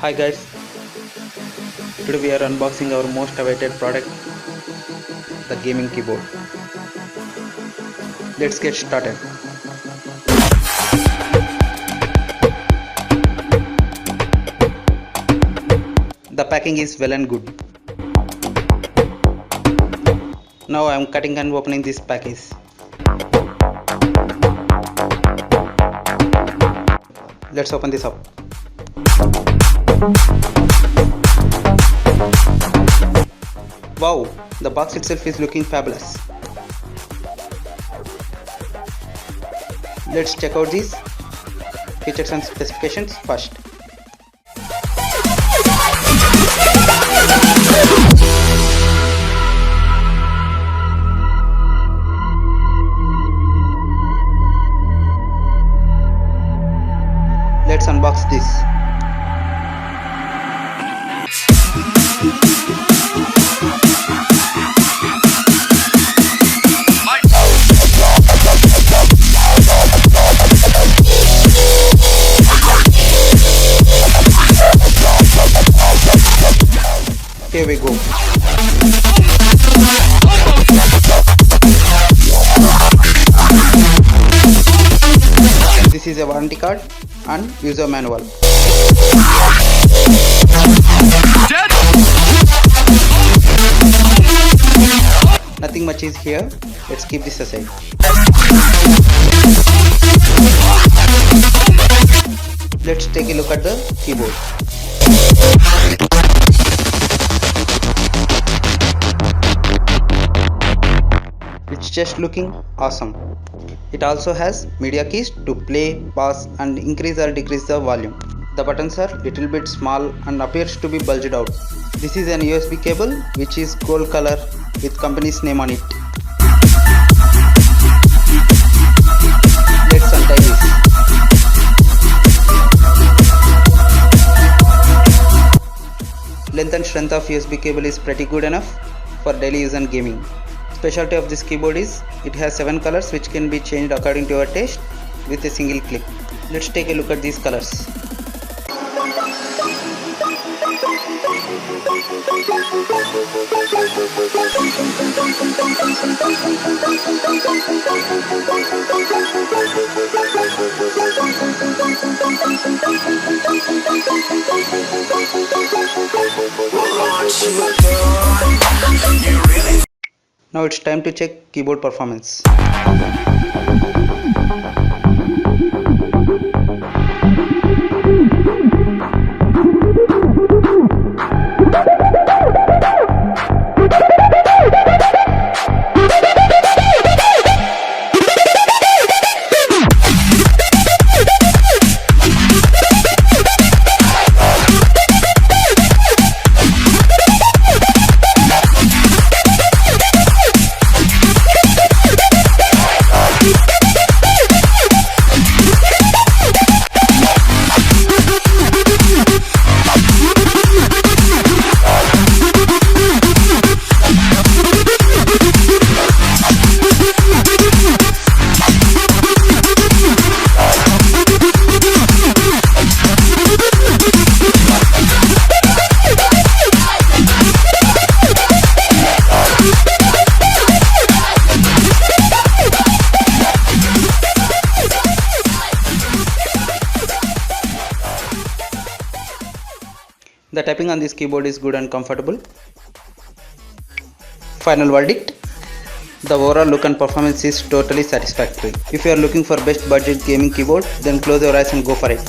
Hi guys, today we are unboxing our most awaited product, the gaming keyboard. Let's get started. The packing is well and good. Now I am cutting and opening this package. Let's open this up. Wow, the box itself is looking fabulous. Let's check out these features and specifications first. Let's unbox this. Here we go. This is a warranty card and user manual. Nothing much is here. Let's keep this aside. Let's take a look at the keyboard. It's just looking awesome. It also has media keys to play, pause and increase or decrease the volume. The buttons are little bit small and appears to be bulged out. This is an USB cable which is gold color with company's name on it. Let's untie this. Length and strength of USB cable is pretty good enough for daily use and gaming. Specialty of this keyboard is it has 7 colors which can be changed according to your taste with a single click. Let's take a look at these colors. Now it's time to check keyboard performance. The typing on this keyboard is good and comfortable. Final verdict: the overall look and performance is totally satisfactory. If you are looking for best budget gaming keyboard, then close your eyes and go for it.